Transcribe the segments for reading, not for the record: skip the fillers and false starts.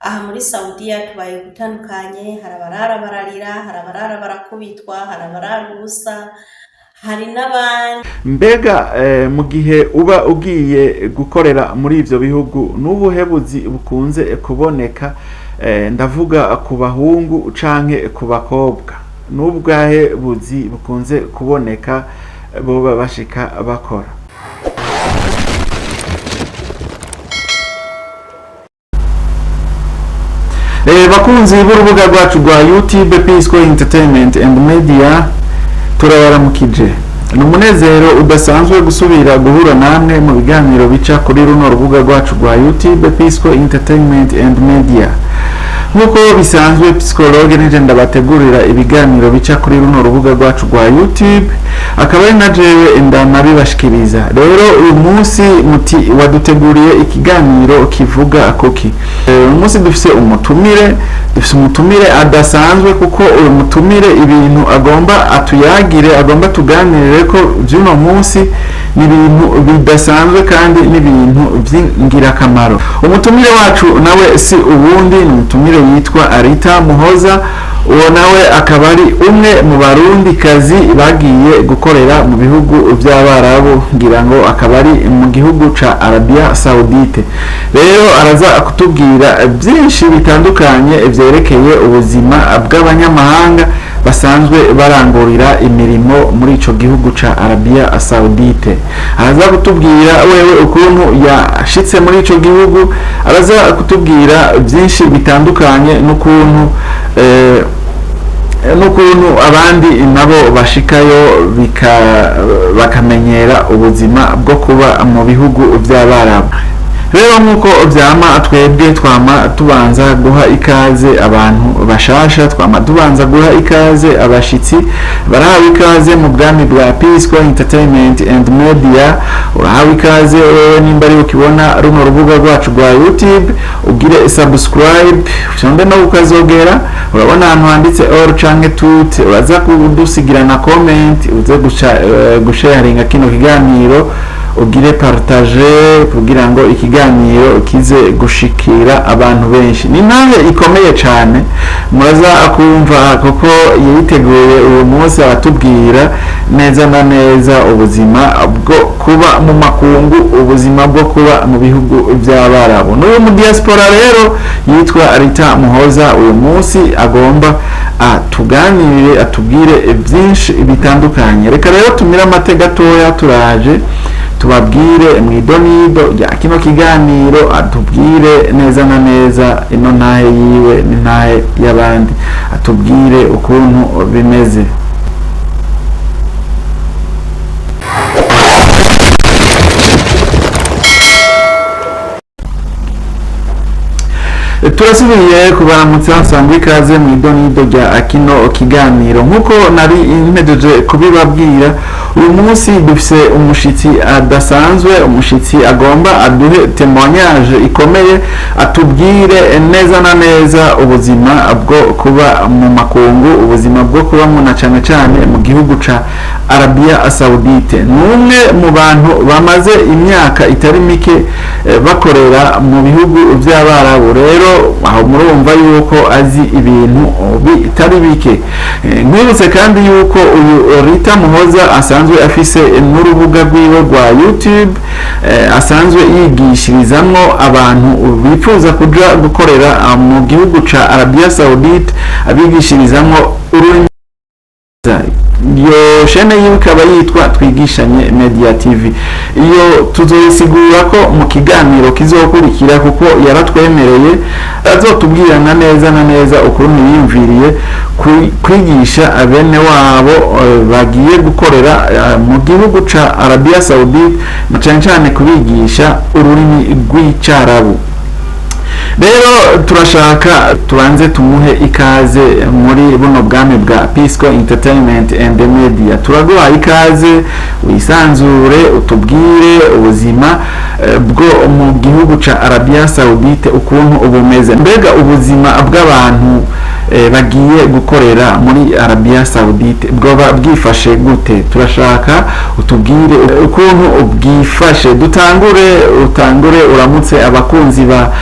aha muri Saudiya tubaye gutandukanye, hari abarara bararira, hari abarara barakubitwa, hari abarara ubusa, hari n'abandi. Mbega mu gihe uba ugiye gukorera muri ivyo bihugu n'ubuhebuzi bukunze kuboneka, ndavuga ku bahungu canke ku bakobwa, n'ubwahe buzi bukunze kuboneka boba bashika bakora? Bakunzi b'urubuga rwacu rwa YouTube Pisco Entertainment and Media, turabaramukije. Ni umunezero udasanzwe gusubira guhura namwe mu biganiro bica kuri runo rubuga rwacu rwa YouTube Pisco Entertainment and Media. Nkuko bisanzwe psychologue nije ndabategurira ibiganiro bica kuri runo rubuga rwacu rwa YouTube, akaba ari na jewe ndanabibashikiriza. Rero uyu munsi muti waduteguriye ikiganiro kivuga kuki. Uyu munsi dufise umutumire adasanzwe, kuko uyu mutumire ibintu agomba atuyagire, agomba tuganirire ko by'uno munsi ni ibintu bidasanzwe kandi n'ibintu by'ingirakamaro. Umutumire wacu nawe si ubundi, ni umutumire yitwa Arita Muhoza. Uwo nawe akaba ari umwe mu barundi kazi bagiye gukorera mu bihugu by'Abarabu, ngira ngo akaba ari mu gihugu ca Arabia Saudite. Rero araza kutubwira byinshi bitandukanye vyerekeye ubuzima bw'abanyamahanga basanzwe barangurira imirimo muri ico gihugu ca Arabia Saudite. Araza kutubwira wewe ukuntu yashitse muri ico gihugu, araza kutubwira byinshi bitandukanye n'ukuntu abandi nabo bashikayo bakamenyera ubuzima bwo kuba mu bihugu by'Abarabu. Rero nkuko vyama twebwe twama tubanza guha ikaze abantu bashasha, twama tubanza guha ikaze abashitsi, barahawe ikaze mu bwami bwa Pisco Entertainment and Media. Urahawe ikaze wewe nimba ari ukibona runo rubuga rwacu rwa YouTube, ugire subscribe, ushonde no ukazogera, urabona ahantu handitse all canke tout, uraza kudusigira na comment, uze gusharinga kino kiganiro, ugire partage kugira ngo ikiganiro kize gushikira abantu benshi. Ni nawe ikomeye cyane muraza akumva, kuko yiteguye uyu munsi abatubwira neza na neza ubuzima bwo kuba mu makungu, ubuzima bwo kuba mu bihugu by'Abarabu. N'uwo mu diaspora rero yitwa Arita Muhoza, uyu munsi agomba atuganirire, atubwire byinshi bitandukanye. Reka rero tumira amate gatoya, turaje tubabwire mwidonido rya kino kiganiro, atubwire neza na neza ino ntahe yiwe n'intahe y'abandi, atubwire ukuntu bimeze. Turasubiye kubaramutsa, nsangwe ikaze mu idonido rya kino kiganiro. Nkuko nari impejeje kubibabwira, uyu munsi dufise umushitsi adasanzwe, umushitsi agomba aduhe témoignage ikomeye, atubwire neza na neza ubuzima bwo kuba mu makungu, ubuzima bwo kuba muna cane cane mu gihugu ca Arabia Saudite. Numwe mu bantu bamaze imyaka itari mike bakorera mu bihugu by'Abarabu. Rero aho murumva yuko azi ibintu bitari bike. Nkwibutse kandi yuko uyu Rita Muhoza asanzwe afise n'urubuga rwiwe rwa YouTube, asanzwe yigishirizamwo abantu bifuza kuja gukorera mu gihugu ca Arabia Saudite, abigishirizamwo ururimi. Iyo shene yiwe ikaba yitwa Twigishanye Media TV. Iyo tuzoyisigura ko mu kiganiro kizokurikira, kuko yaratwemereye azotubwirana neza na neza ukuntu yiyumviriye kwigisha abene wabo bagiye gukorera mu gihugu ca Arabia Saudite, na cane cane kubigisha ururimi rw'Icarabu. Rero turashaka tubanze tumuhe ikaze muri buno bwami bwa Pisco Entertainment and Media. Turaguha ikaze, wisanzure, utubwire ubuzima bwo mu gihugu ca Arabia Saudite ukuntu ubumeze. Mbega ubuzima bw'abantu bagiye gukorera muri Arabia Saudite bwoba bwifashe gute? Turashaka utubwire ukuntu bwifashe. Utangure uramutse abakunzi ba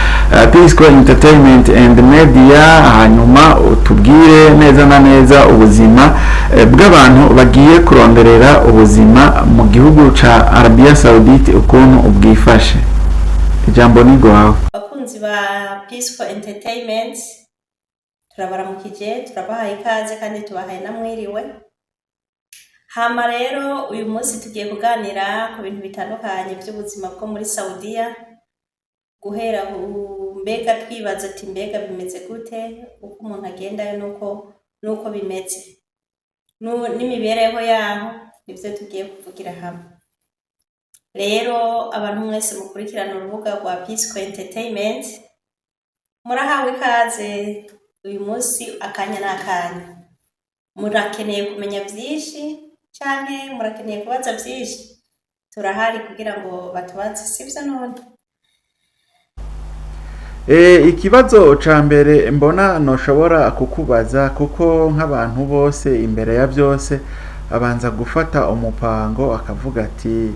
Pisco Entertainment and Media, hanyuma utubwire neza na neza ubuzima bw'abantu bagiye kuronderera ubuzima mu gihugu ca Arabia Saudite ukuntu bwifashe. Ijambo ni gwawe. Abakunzi ba Pisco Entertainment turabaramukije, turabahaye ikaze kandi tubahaye namwiriwe. Hama rero uyu munsi tugiye kuganira ku bintu bitandukanye by'ubuzima bwo muri Saudiya, guhera mbega twibaza ati mbega bimeze gute, uko umuntu agendayo nuko bimeze n'imibereho yaho, nibyo tugiye kuvugira hamwe. Rero abantu mwese mukurikirana urubuga rwa Pisco Entertainment murahawe ikaze. Uyu munsi akanya n'akanya, murakeneye kumenya byinshi cyane, murakeneye kubaza byinshi, turahari kugira ngo batubaze, sibyo none? Ikibazo ca mbere mbona noshobora kukubaza, kuko nk'abantu bose imbere ya byose abanza gufata umupango akavuga ati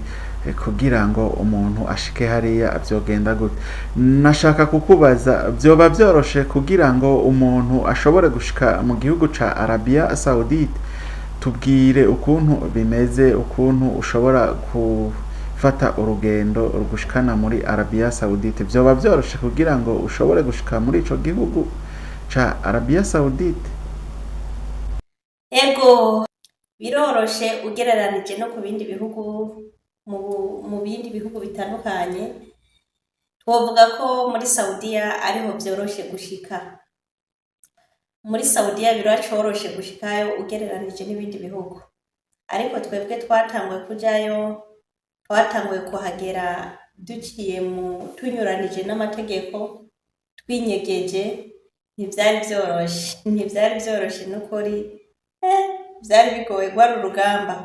kugira ngo umuntu ashike hariya byogenda gute. Nashaka kukubaza, byoba byoroshe kugira ngo umuntu ashobore gushika mu gihugu ca Arabia Saudite? Tubwire ukuntu bimeze, ukuntu ushobora gufata urugendo rugushikana muri Arabia Saudite. Byoba byoroshe kugira ngo ushobore gushika muri ico gihugu ca Arabia Saudite? Ego, biroroshe ugereranije no ku bindi bihugu, mu bindi bihugu bitandukanye. Twovuga ko muri Saudiya ariho byoroshe gushika. Muri Saudiya biracoroshe gushikayo ugereranije n'ibindi bihugu, ariko twebwe twatanguye kuhagera duciye tunyuranije n'amategeko, twinyegeje. ntibyari byoroshe n'ukuri, byari bigoye, gwari urugamba.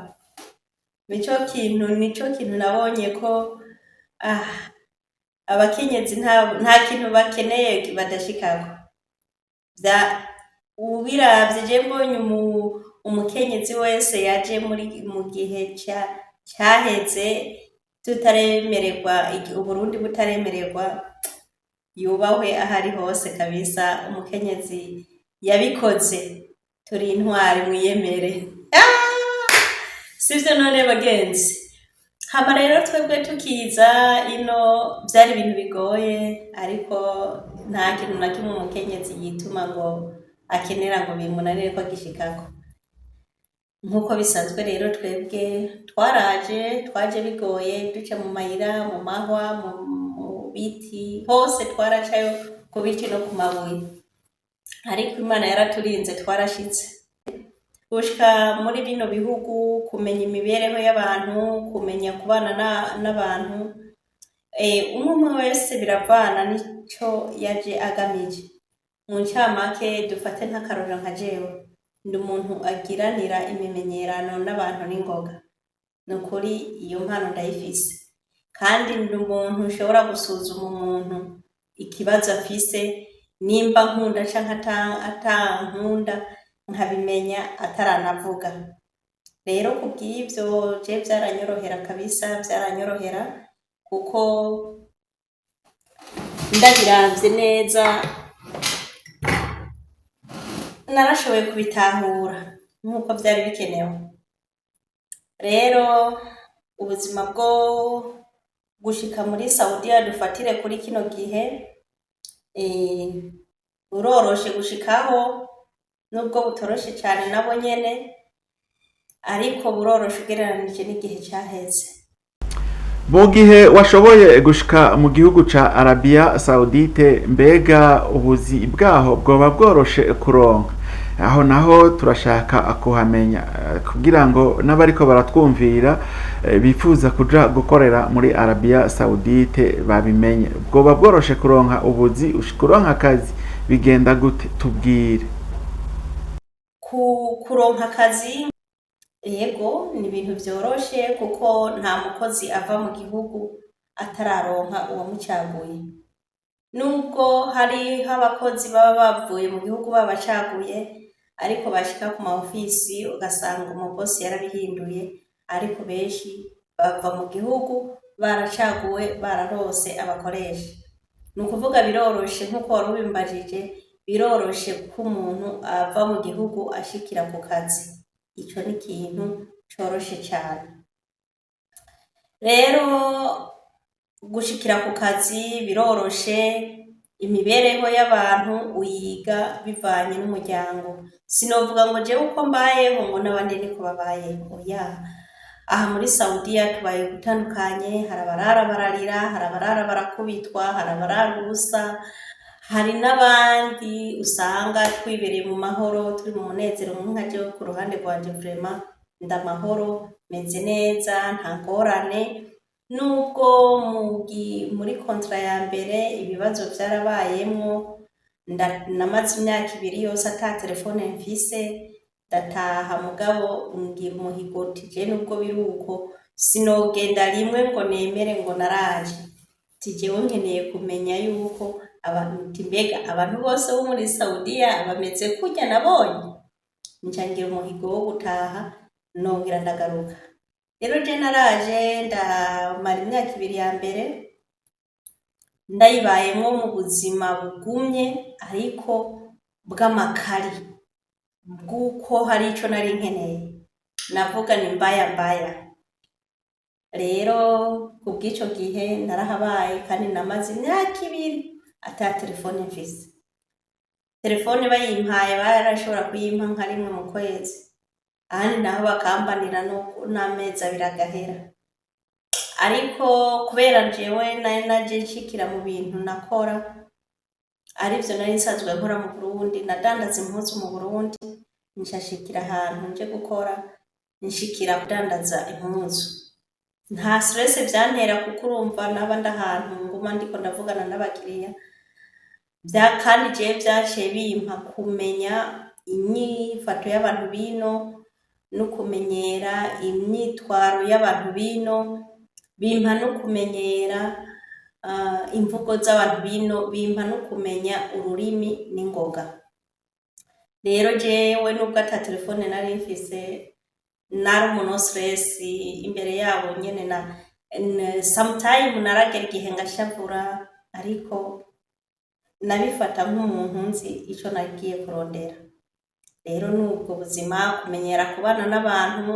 Nico kintu nabonye ko abakenyezi nta kintu bakeneye badashikako. Ubiravye je mbonye umukenyezi wese yaje mu gihe cyaheze tutaremererwa, Uburundi butaremererwa, yubahwe ahari hose kabisa. Umukenyezi yabikoze, turi intwari, mwiyemere. Sivyo none bagenzi? Hama rero twebwe tukiza ino byari ibintu bigoye, ariko nta kintu na kimwe umukenyezi yituma ngo akenera ngo bimunanire ko gishikako. Nkuko bisanzwe rero twebwe twaje bigoye, duca mu mayira, mu mahwa, mu biti, hose twaracayo, ku biti no ku mabuye, ariko Imana yaraturinze, twarashitse. Gushika muri bino bihugu, kumenya imibereho y'abantu, kumenya kubana n'abantu, umwe wese biravana nico yaje agamije. Mu ncamake dufate nk'akarorero nka jewe, ndi umuntu agiranira imimenyerano n'abantu n'ingoga. Nukuri iyo mpano ndayifise, kandi ndi umuntu ushobora gusuzuma umuntu ikibazo afise, nimba nkunda canke atankunda, nkabimenya ataranavuga. Rero kubw'ivyo je byaranyorohera kabisa, byaranyorohera, kuko ndabiravye neza narashoboye kubitahura nk'uko byari bikenewe. Rero ubuzima bwo gushika muri Saudiya dufatire kuri kino gihe, uroroshe gushikaho, nubwo butoroshe cyane nabo nyene, ariko buroroshe ugereranije n'igihe cyaheze. Mu gihe washoboye gushika mu gihugu ca Arabia Saudite, mbega ubuzi bwaho bwoba bworoshe kuronka? Aho naho turashaka kuhamenya kugira ngo n'abariko baratwumvira bifuza kuja gukorera muri Arabia Saudite babimenye. Bwoba bworoshe kuronka ubuzi, kuronka akazi bigenda gute? Tubwire. Kuronka akazi, yego ni ibintu byoroshe, kuko nta mukozi ava mu gihugu atararonka uwamucaguye. nubwo hariho abakozi baba bavuye mu gihugu babacaguye ariko bashika ku ma ofisi ugasanga umubosi yarabihinduye, ariko benshi bava mu gihugu baracaguwe bararose abakoresha. Ni ukuvuga biroroshe nk'uko wari ubimbajije, biroroshe ko umuntu ava mu gihugu ashikira ku kazi, ico ni ikintu coroshe cyane. Rero gushikira ku kazi biroroshe, imibereho y'abantu uyiga bivanye n'umuryango. Sinovuga ngo jewe uko mbayeho ngo n'abandi niko babayeho, oya. Aha muri Saudiya tubaye gutandukanye, hari abarara bararira, hari abarara barakubitwa, hari abarara ubusa, hari n'abandi usanga twibereye mu mahoro turi mu munezero. Nka jewe ku ruhande rwanje vraiment ndamahoro, meze neza, nta ngorane. Nubwo muri kontra ya mbere ibibazo byarabayemwo, namaze imyaka 2 yose ata telefone mfise, ndataha mugabo ngira umuhigo tije nubwo biruko sinogenda rimwe ngo nemere ngo naraje, tijewe nkeneye kumenya yuko abantu mbega abantu bose bo muri Saudiya bameze kurya nabonye, ncangira umuhigo wo gutaha nongera ndagaruka. Rero je naraje ndamara imyaka 2 ya mbere ndayibayemwo mu buzima bugumye ariko bw'amakari, bw'uko hari ico nari nkeneye, navuga ni mbaya. Rero kubw'ico gihe narahabaye kandi namaze imyaka 2 ata telefone mfise. Telefone bayimpaye barashobora kuyimpa nka rimwe mu kwezi, ahandi naho bakambanira n'amezi 2 agahera. Ariko kubera jewe naje nshikira mu bintu nakora, arivyo nari nsanzwe nkora mu Burundi, nadandaza impuzu mu Burundi, nshashikira ahantu nje gukora, nshikira kudandaza impuzu. Nta stress vyantera kuko urumva naba ndahantu nguma ndiko ndavugana n'abakiriya, kandi je vyaciye bimpa kumenya inyifato y'abantu bino no kumenyera imyitwaro y'abantu bino, bimpa no kumenyera imvugo z'abantu bino, bimpa no kumenya ururimi n'ingoga. Rero jewe nubwo ata telefone nari mfise, nari umuntu stress imbere yabo nyene sometime naragera igihe ngashavura, ariko nabifata nk'umuntu nzi ico nagiye kurondera. Rero nubwo buzima kumenyera kubana n'abantu,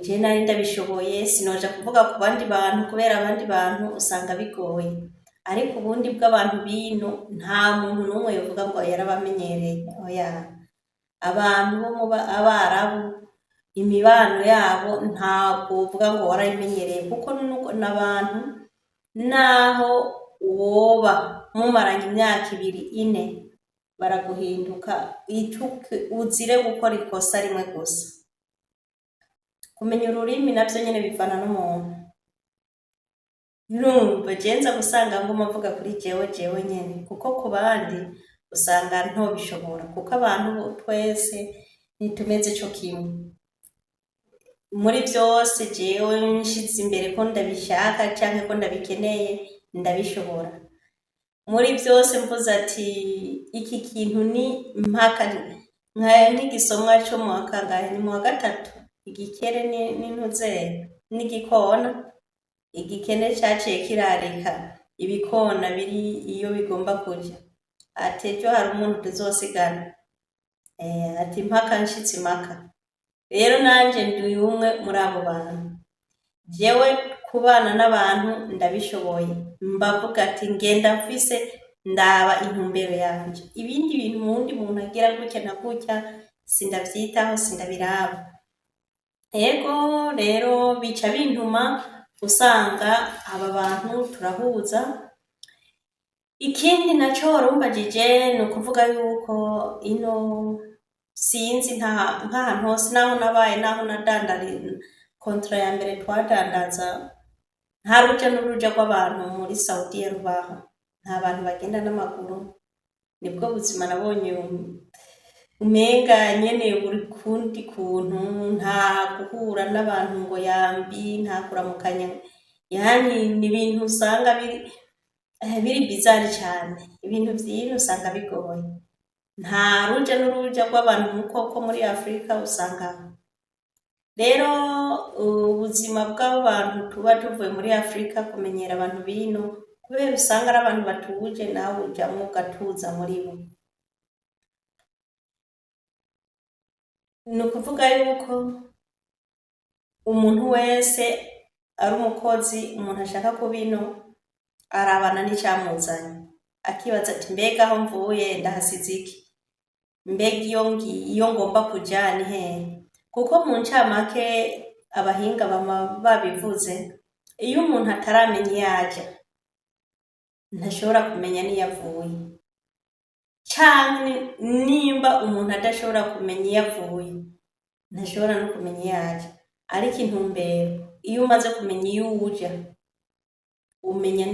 je nari ndabishoboye, sinoja kuvuga ku bandi bantu kubera abandi bantu usanga bigoye, ariko ubundi bw'abantu bino nta muntu n'umwe yovuga ngo yarabamenyereye, oya. Abantu bo mu Abarabu imibano yabo ntabwo uvuga ngo warayimenyereye, kuko n'abantu naho woba mumaranye imyaka 2-4 baraguhinduka uzire gukora ikosa rimwe gusa. Kumenya ururimi navyo nyene bivana n'umuntu. Numva jenza gusanga ngo mavuga kuri jewe nyene, kuko ku bandi usanga ntobishobora, kuko abantu twese nitumeze co kimwe. Muri byose jewe nshize imbere ko ndabishaka canke ko ndabikeneye ndabishobora. Muri byose mvuze ati iki kintu ni mpaka nk'igisomwa cyo mu wakangahe, ni mu wa 3, igikere n'intuze n'igikona. Igikene cyaciye kirarika ibikona biri iyo bigomba kuja, ati ejo hari umuntu tuzosigana, ati mpaka nshitsi maka. Rero nanje ndi umwe muri abo bantu. Jewe kubana n'abantu ndabishoboye, mbavuga ati ngenda mfise ndaba intumbero yanje, ibindi bintu mundi muntu agira gutya na gutya sindavyitaho, sindabiraba. Ego rero bica bintuma usanga aba bantu turahuza. Ikindi naco warumbajije ni ukuvuga yuko ino sinzi nk'ahantu hose naho nabaye, naho nadandariza kontra ya mbere twadandaza, nta ruja n'uruja rw'abantu muri Saudiya rubaho, nta bantu bagenda n'amaguru. Nibwo buzima nabonye umenga nyene buri kundi kuntu, nta guhura n'abantu ngo yambi, nta kuramukanya, yani ni ibintu usanga biri bizarre cyane, ibintu vy'ino usanga bigoye, nta ruja n'uruja rw'abantu nk'uko muri Afrika usanga. Rero ubuzima bw'abantu tuba tuvuye muri Afrika kumenyera abantu bino, kubera usanga ari abantu batuje, nawe ujamwo ugatuza muri bo. Ni ukuvuga yuko umuntu wese ari umukozi, umuntu ashaka kuba ino arabana n'icyamuzanye, akibaza ati mbega aho mvuye ndahasize iki, mbega iyo ngomba kuja ni hehe. Kuko mu ncamake abahinga bama babivuze, iyo umuntu ataramenya iyo aja ntashobora kumenya n'iyo avuye, canke nimba umuntu adashobora kumenya iyo avuye ntashobora no kumenya iyo aja. Ariko intumbero, iyo umaze kumenya iyo uja umenya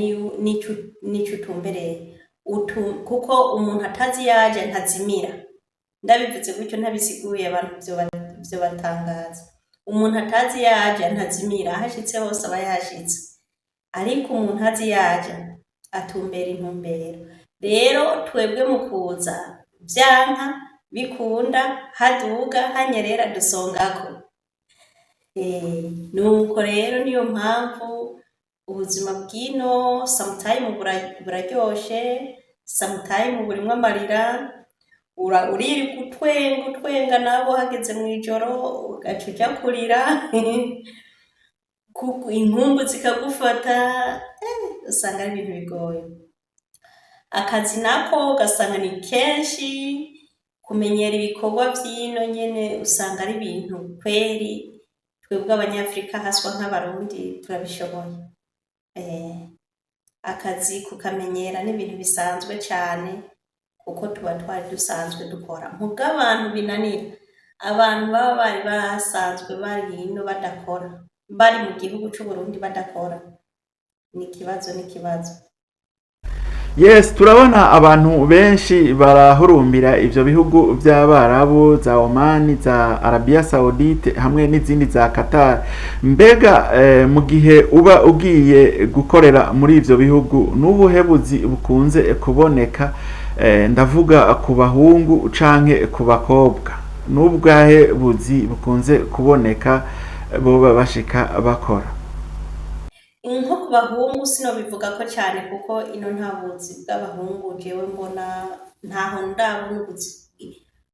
n'ico utumbereye, kuko umuntu atazi iyo aja ntazimira. Ndabivuze gutyo ntabisiguye abantu vyo batangaza. Umuntu atazi iyo aja ntazimira, ahashitse hose aba yashitse. Ariko umuntu azi iyo aja atumbera intumbero. Rero twebwe mu kuza vyanka bikunda, haduga hanyerera dusongako. Nuko rero niyo mpamvu ubuzima bw'ino sometime buraryoshe, sometime burimwo amarira, uriri utwenga nabo hageze mw'ijoro ugaca uja kurira inkumbu zikagufata, usanga ari ibintu bigoye. Akazi nako ugasanga ni kenshi, kumenyera ibikorwa vy'ino nyene usanga ari ibintu kweri twebwe abanyafrika haswa nk'abarundi turabishoboye. Akazi kukamenyera n'ibintu bisanzwe cane, kuko tuba twari dusanzwe dukora. Mubwo abantu binanira, abantu baba bari basanzwe bari hino badakora, bari mu gihugu c'Uburundi badakora, ni ikibazo. Yes, turabona abantu benshi barahurumbira ivyo bihugu vy'Abarabu, za Oman, za Arabia Saudite hamwe n'izindi za Qatar. Mbega mu gihe uba ugiye gukorera muri ivyo bihugu, n'ubuhebuzi bukunze kuboneka, ndavuga ku bahungu canke ku bakobwa, n'ubwahe buzi bukunze kuboneka boba bashika bakora? Nko ku bahungu sinobivuga ko cyane, kuko ino nta buzi bw'abahungu jewe mbona, ntaho ndabona ubuzi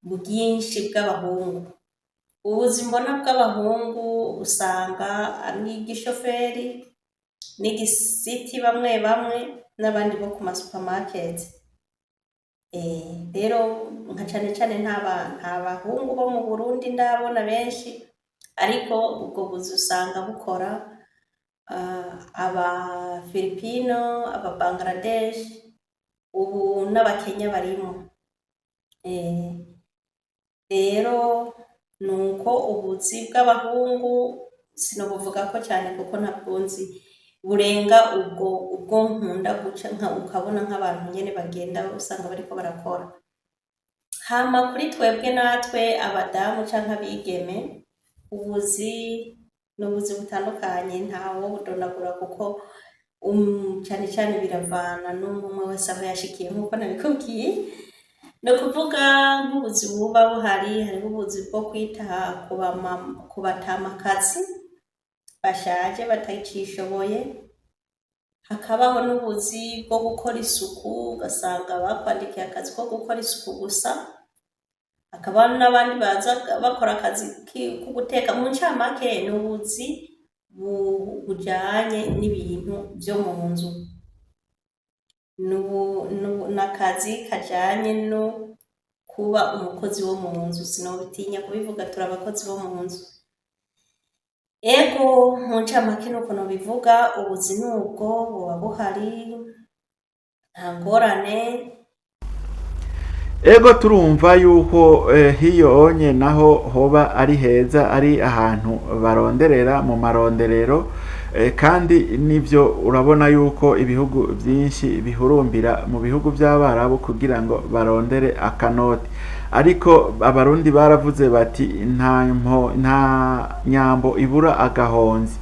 bwinshi bw'abahungu. Ubuzi mbona bw'abahungu usanga ari igishoferi n'igisiti bamwe n'abandi bo ku masupermarket. Rero nka cane nta bahungu bo mu Burundi ndabona benshi, ariko ubwo buzi usanga bukora aba Filipino, aba Bangladesh, ubu n'abakenya barimo. Rero nuko ubuzi bw'abahungu sinobuvuga ko cyane, kuko ntabwonzi burenga ubwo nkunda guca ukabona nk'abantu nyene bagenda usanga bariko barakora. Hama kuri twebwe natwe abadamu canke abigeme, ubuzi n'ubuzi butandukanye, ntawo budonagura, kuko cane biravana n'umwe wese aho yashikiye. Nk'uko nabikubwiye, no kuvuga nk'ubuzi buba buhari, hariho ubuzi bwo kwita ku batamakazi bashaje batacishoboye, hakabaho n'ubuzi bwo gukora isuku, ugasanga bakwandikiye akazi ko gukora isuku gusa. Hakaba n'abandi baza bakora akazi ko guteka. Mu ncamake ni ubuzi bujanye n'ibintu vyo mu nzu, n'akazi kajanye no kuba umukozi wo mu nzu. Sinobitinya kubivuga, turi abakozi bo mu nzu. Ego mu ncamake nuko nobivuga, ubuzi nubwo buba buhari, nta ngorane. Ego turumva yuko hiyo onye naho hoba ari heza, ari ahantu baronderera mu maronderero, kandi nivyo urabona yuko ibihugu vyinshi bihurumbira mu bihugu vy'Abarabu kugira ngo barondere akanoti. Ariko abarundi baravuze bati nta nyambo ibura agahonzi.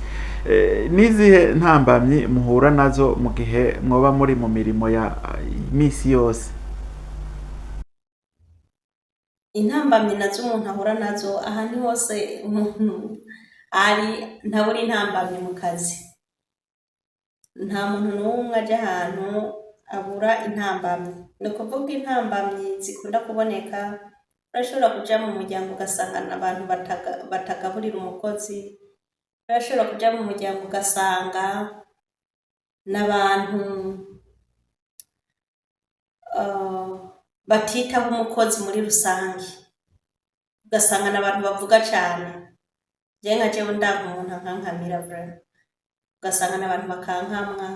n'izihe ntambamyi muhura nazo mu gihe mwoba muri mu mirimo ya misi yose? intambamyi nazo umuntu ahura nazo ahantu hose umuntu ari ntabura intambamyi mu kazi. Nta muntu n'umwe aja ahantu abura intambamyi. Ni ukuvuga intambamyi zikunda kuboneka, urashobora kuja mu muryango ugasanga abantu batagaburira umukozi, urashobora kuja mu muryango ugasanga n'abantu batitaho umukozi muri rusange, ugasanga n'abantu bavuga cane. Je nka jewe ndanka umuntu ankankamira vraiment, ugasanga n'abantu bakankamwa,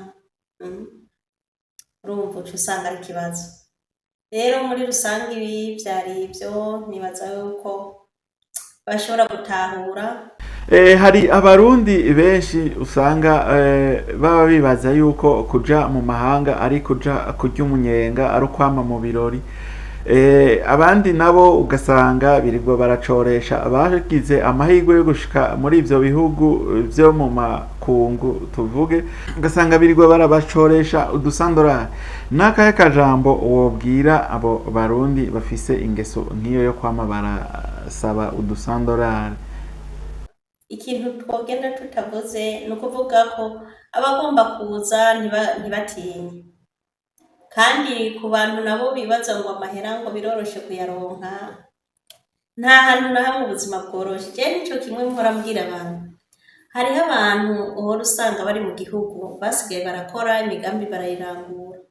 urumva uca usanga ari ikibazo. Rero muri rusange ibi vyari ivyo, nibaza yuko bashobora gutahura. Hari abarundi benshi usanga baba bibaza yuko kuja mu mahanga ari kuja kurya umunyenga, ari ukwama mu birori. Abandi nabo ugasanga birirwa baracoresha abagize amahirwe yo gushika muri ivyo bihugu vyo mu makungu tuvuge, ugasanga birirwa barabacoresha udusandorari. N'akahe kajambo wobwira abo barundi bafise ingeso nk'iyo yo kwama barasaba udusandorari? Ikintu twogenda tutavuze ni ukuvuga ko abagomba kuza ntibatinye, kandi ku bantu nabo bibaza ngo amahera ngo biroroshe kuyaronka, nta hantu na hamwe ubuzima bworoshe. Je nico kimwe mpora mbwira abantu, hariho abantu uhora usanga bari mu gihugu basigaye barakora imigambi barayirangura,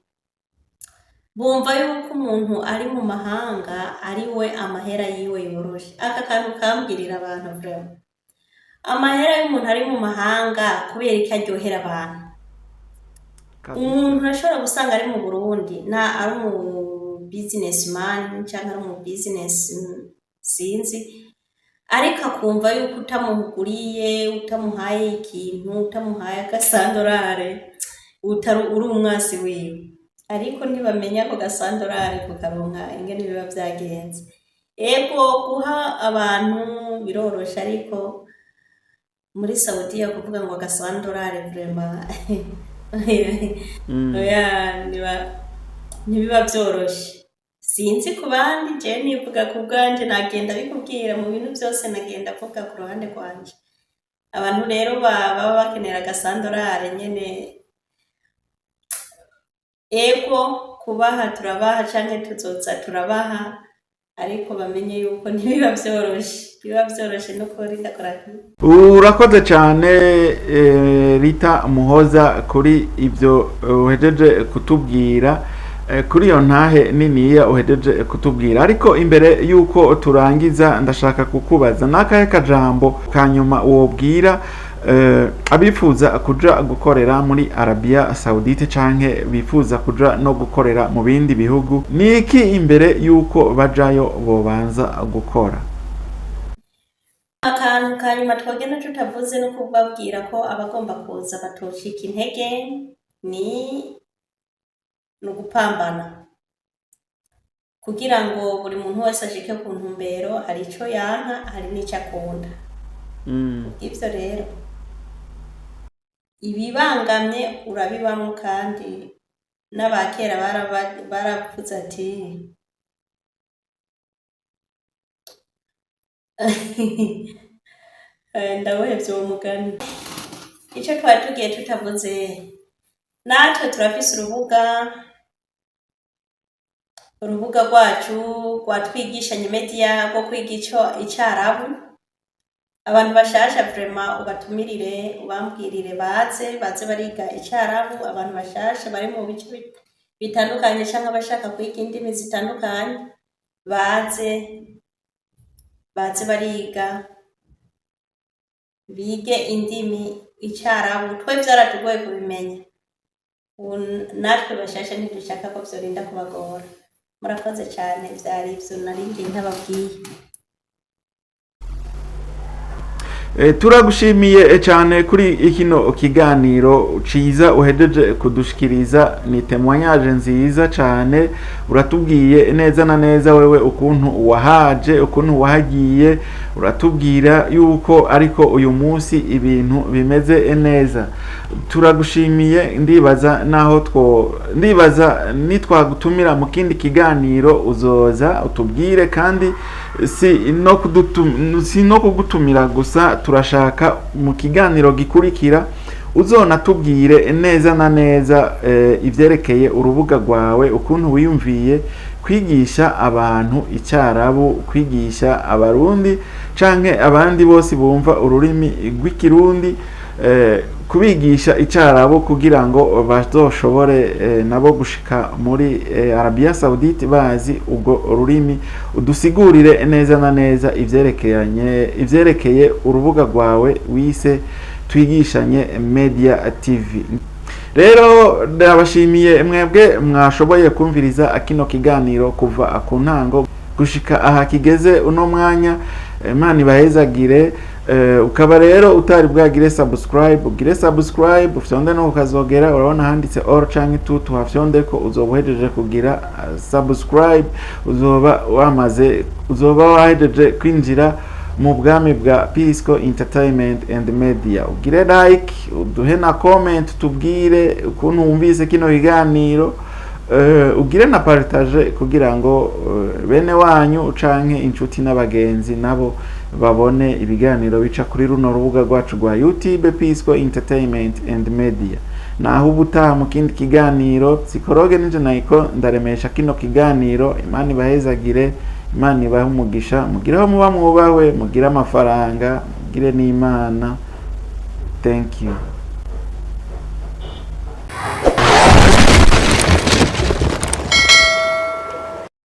bumva yuko umuntu ari mu mahanga ari we amahera yiwe yoroshe. Aka kantu kambwirira abantu vraiment, amahera y'umuntu ari mu mahanga kubera iki aryohera abantu. Umuntu ashobora gusanga ari mu Burundi ari mu businessman cyangwa ari mu business sinzi, ariko akumva yuko utamuhuguriye, utamuhaye ikintu, utamuhaye agasandorare uri umwasi wiwe. Ariko ntibamenya ako gasandorare kukaronka ingene biba vyagenze. Ego guha abantu biroroshe, ariko muri Saudiya kuvuga ngo agasandorare vraiment ntibiba vyoroshe. Sinzi ku bandi, je nivuga ku bwanje, nagenda bikubwira mu bintu vyose, nagenda avuga ku ruhande rwanje. Abantu rero baba bakenera agasandorare nyene, ego kubaha turabaha canke tuzoza turabaha, ariko bamenye yuko ntibiba vyoroshe no kuri ndakora. Urakoze cyane Rita Muhoza kuri ibyo uhejeje kutubwira, kuri iyo ntahe niniya uhejeje kutubwira. Ariko imbere yuko turangiza ndashaka kukubaza n'akahe kajambo kanyuma wobwira abifuza kuja gukorera muri Arabia Saudite canke bifuza kuja no gukorera mu bindi bihugu, niki imbere yuko bajayo bobanza gukora? Akantu kanyuma twogenda tutavuze no kubabwira ko abagomba kuza batoshika intege, ni ugupambana kugira ngo buri muntu wese ashike ku ntumbero. Hari ico yanka, hari n'ico akunda. Ivyo rero ibibangamye urabibamwo, kandi n'abakera baravuze ati ndawuhevye uwo mugani. Ico twari tugiye tutavuze, natwe turafise urubuga rwacu rwa Twigishanye Media rwo kwiga icarabu. Abantu bashasha vraiment ubatumirire, ubambwirire baze bariga icarabu. Abantu bashasha bari mu bice bitandukanye canke bashaka kwiga indimi zitandukanye, baze bariga, bige indimi, icarabu. Twe vyaratugoye kubimenya, natwe bashasha ntidushaka ko vyorinda kubagora. Murakoze cyane, vyari ivyo nari ngiye ntababwiye. turagushimiye cyane kuri ikino kiganiro ciza uhejeje kudushikiriza. Ni témoignage nziza cyane, uratubwiye neza na neza wewe ukuntu wahaje, ukuntu wahagiye, uratubwira yuko ariko uyu munsi ibintu bimeze neza. Turagushimiye. Ndibaza nitwagutumira mu kindi kiganiro uzoza utubwire, kandi si no kugutumira gusa, turashaka mu kiganiro gikurikira uzona tubwire neza na neza ivyerekeye urubuga rwawe, ukuntu wiyumviye kwigisha abantu icyarabu, kwigisha abarundi canke abandi bose bumva ururimi rw'ikirundi, kubigisha icyarabu kugira ngo bazoshobore nabo gushika muri Arabia Saudite bazi ubwo ururimi. Udusigurire neza na neza ivyerekeye urubuga rwawe wise Twigishanye Media TV. Rero ndabashimiye mwebwe mwashoboye kumviriza akino kiganiro kuva ku ntango gushika aha kigeze uno mwanya. Imana ibahezagire. Ukaba rero utari bwagire subscribe, ugire subscribe ufyonde no ukazogera, urabona handitse all canke tutu hafyonde ko uzobuhejeje kugira subscribe, uzoba wahejeje kwinjira mu bwami bwa Pisco Entertainment and Media. Ugire like, uduhe na comment, tubwire ukuntu wumvise kino kiganiro, ugire na partage kugira ngo bene wanyu canke inshuti n'abagenzi nabo babone ibiganiro bica kuri runo rubuga rwacu rwa YouTube Pisco Entertainment and Media. Naho ubutaha mu kindi kiganiro, Psikologe nije nayiko ndaremesha kino kiganiro. Imana ibahezagire, Imana ibahe umugisha, mugireho muba mwubawe, mugire amafaranga, mugire n'Imana. Thank you.